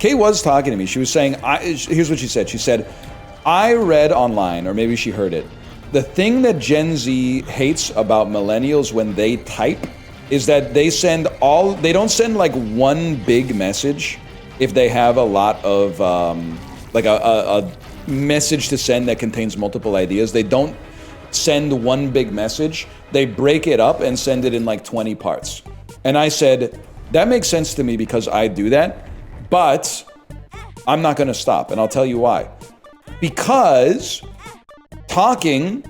Kay was talking to me. She was saying, here's what she said. She said, I read online, or maybe she heard it, the thing that Gen Z hates about millennials when they type is that they don't send like one big message if they have a lot of, like a message to send that contains multiple ideas. They don't send one big message. They break it up and send it in like 20 parts. And I said, that makes sense to me because I do that, but I'm not gonna stop, and I'll tell you why. Because talking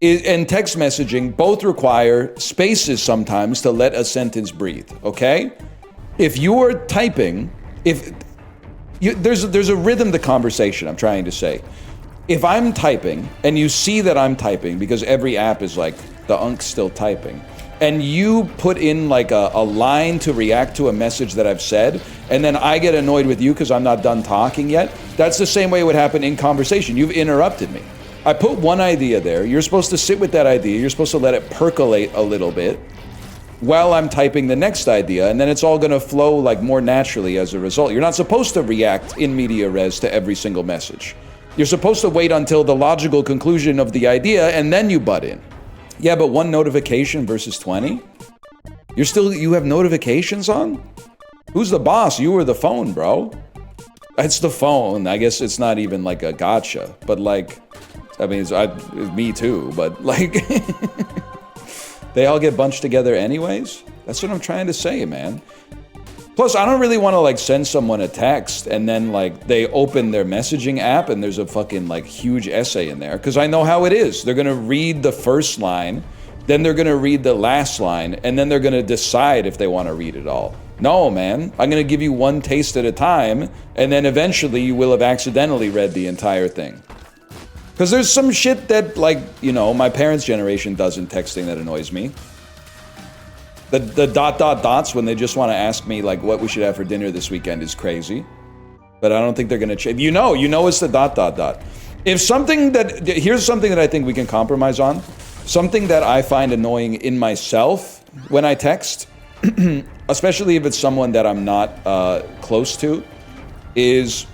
and text messaging both require spaces sometimes to let a sentence breathe, okay? If you're typing, there's a rhythm to conversation, I'm trying to say. If I'm typing, and you see that I'm typing, because every app is like, the unk's still typing, and you put in like a line to react to a message that I've said, and then I get annoyed with you because I'm not done talking yet, that's the same way it would happen in conversation. You've interrupted me. I put one idea there. You're supposed to sit with that idea. You're supposed to let it percolate a little bit while I'm typing the next idea, and then it's all gonna flow like more naturally as a result. You're not supposed to react in media res to every single message. You're supposed to wait until the logical conclusion of the idea and then you butt in. Yeah, but one notification versus 20? You have notifications on? Who's the boss? You or the phone, bro? It's the phone. I guess it's not even like a gotcha, but like, I mean, it's me too, but like, they all get bunched together anyways? That's what I'm trying to say, man. Plus, I don't really want to like send someone a text and then like they open their messaging app and there's a fucking like huge essay in there. Because I know how it is. They're going to read the first line, then they're going to read the last line, and then they're going to decide if they want to read it all. No, man. I'm going to give you one taste at a time, and then eventually you will have accidentally read the entire thing. Because there's some shit that, like, you know, my parents' generation does in texting that annoys me. The ... dots when they just want to ask me, like, what we should have for dinner this weekend is crazy. But I don't think they're going to change. You know it's the ... If something that... Here's something that I think we can compromise on. Something that I find annoying in myself when I text, especially if it's someone that I'm not close to, is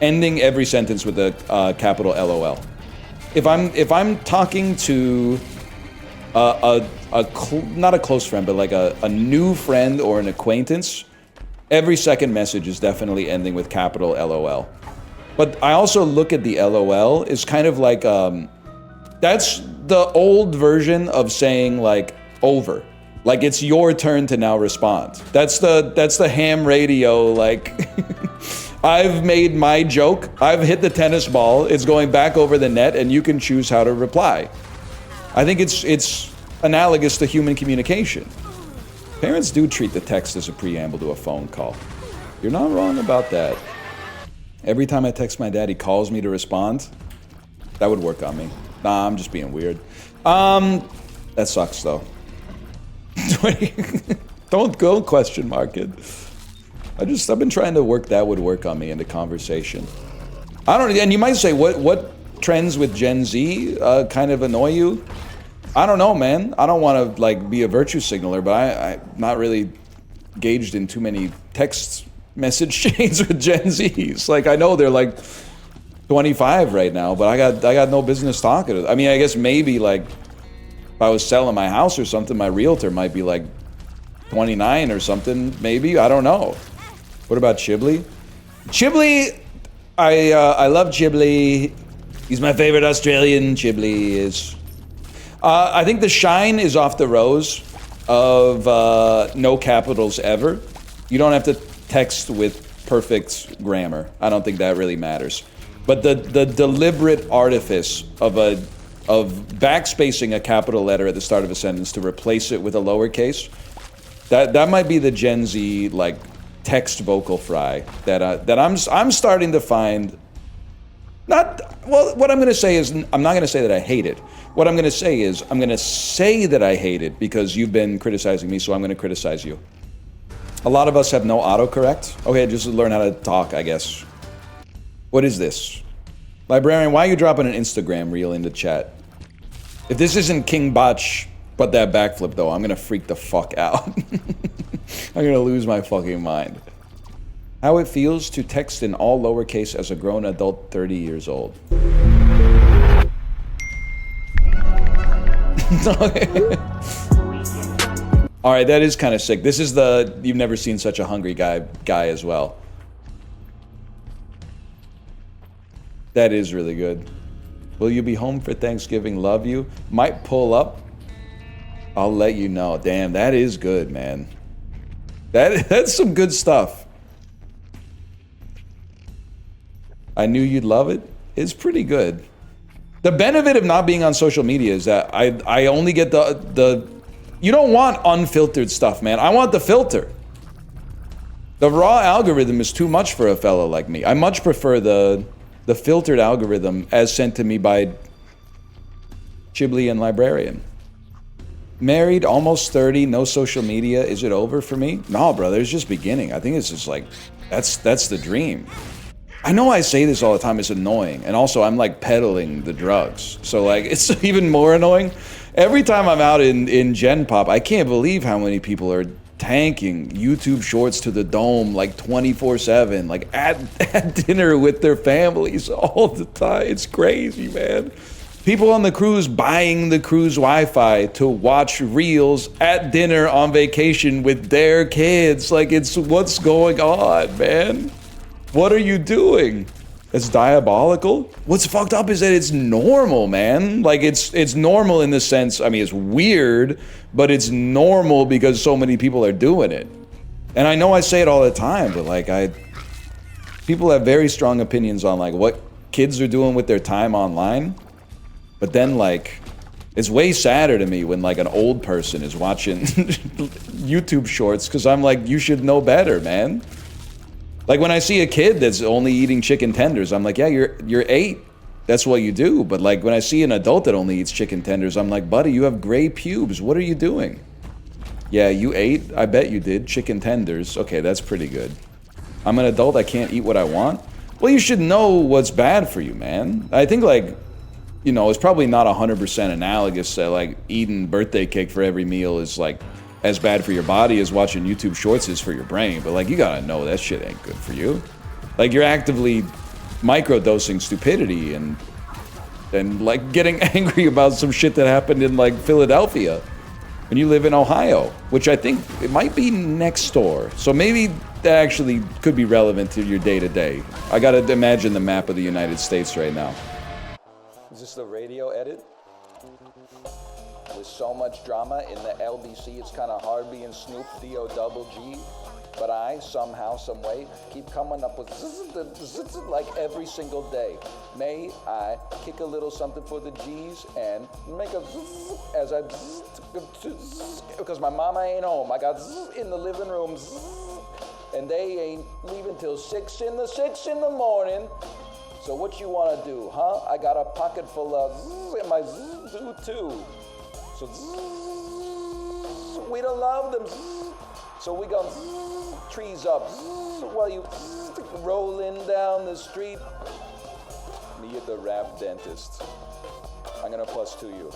ending every sentence with a capital LOL. If I'm talking to not a close friend, but like a new friend or an acquaintance, every second message is definitely ending with capital LOL. But I also look at the LOL as kind of like that's the old version of saying like over. Like it's your turn to now respond. That's the ham radio, like I've made my joke, I've hit the tennis ball, it's going back over the net, and you can choose how to reply. I think it's analogous to human communication. Parents do treat the text as a preamble to a phone call. You're not wrong about that. Every time I text my dad, he calls me to respond. That would work on me. Nah, I'm just being weird. That sucks though. Don't go question mark it. I've been trying to work that would work on me into conversation. I don't, and you might say, what trends with Gen Z kind of annoy you? I don't know, man. I don't want to like be a virtue signaler, but I'm not really engaged in too many text message chains with Gen Zs. Like I know they're like 25 right now, but I got no business talking to them. I mean, I guess maybe like if I was selling my house or something, my realtor might be like 29 or something, maybe. I don't know. What about Chiblee? Chiblee, I love Chiblee. He's my favorite Australian. Chiblee is. I think the shine is off the rose of no capitals ever. You don't have to text with perfect grammar. I don't think that really matters. But the deliberate artifice of backspacing a capital letter at the start of a sentence to replace it with a lowercase, that might be the Gen Z like text vocal fry that I'm starting to find. What I'm going to say is I'm not going to say that I hate it. What I'm going to say is I'm going to say that I hate it because you've been criticizing me, so I'm going to criticize you. A lot of us have no autocorrect. Okay, just learn how to talk, I guess. What is this? Librarian, why are you dropping an Instagram reel into chat? If this isn't King Botch, but that backflip though, I'm gonna freak the fuck out. I'm gonna lose my fucking mind. How it feels to text in all lowercase as a grown adult 30 years old. All right, that is kind of sick. This is the you've never seen such a hungry guy as well. That is really good. Will you be home for Thanksgiving? Love you. Might pull up. I'll let you know. Damn, that is good, man. That's some good stuff. I knew you'd love it. It's pretty good. The benefit of not being on social media is that I only get the you don't want unfiltered stuff, man. I want the filter. The raw algorithm is too much for a fellow like me. I much prefer the filtered algorithm as sent to me by Chibli and Librarian. Married, almost 30, no social media. Is it over for me? No, brother, it's just beginning. I think it's just like, that's the dream. I know I say this all the time, it's annoying. And also, I'm like peddling the drugs. So like, it's even more annoying. Every time I'm out in Gen Pop, I can't believe how many people are tanking YouTube Shorts to the dome like 24/7, like at dinner with their families all the time. It's crazy, man. People on the cruise buying the cruise Wi-Fi to watch reels at dinner on vacation with their kids. Like, it's what's going on, man? What are you doing? It's diabolical. What's fucked up is that it's normal, man. Like, it's normal in the sense, I mean, it's weird, but it's normal because so many people are doing it. And I know I say it all the time, but like, people have very strong opinions on like what kids are doing with their time online. But then like, it's way sadder to me when like an old person is watching YouTube Shorts, because I'm like, you should know better, man. Like when I see a kid that's only eating chicken tenders, I'm like, yeah, you're 8. That's what you do. But like when I see an adult that only eats chicken tenders, I'm like, buddy, you have gray pubes. What are you doing? Yeah, you ate? I bet you did. Chicken tenders. Okay, that's pretty good. I'm an adult, I can't eat what I want? Well, you should know what's bad for you, man. I think like, you know, it's probably not 100% analogous that like eating birthday cake for every meal is like as bad for your body as watching YouTube Shorts is for your brain. But like, you gotta know that shit ain't good for you. Like, you're actively microdosing stupidity and like getting angry about some shit that happened in like Philadelphia when you live in Ohio, which I think it might be next door. So maybe that actually could be relevant to your day to day. I gotta imagine the map of the United States right now. Is this the radio edit? With so much drama in the LBC, it's kind of hard being Snoop D-O-double-G. But I, somehow, some way, keep coming up with like every single day. May I kick a little something for the G's and make a as I because my mama ain't home. I got in the living room and they ain't leaving till 6 in the morning. So what you want to do, huh? I got a pocket full of and my do too. So we don't love them. So we gonna trees up while you rolling down the street. Me at the rap dentist. I'm gonna +2 you.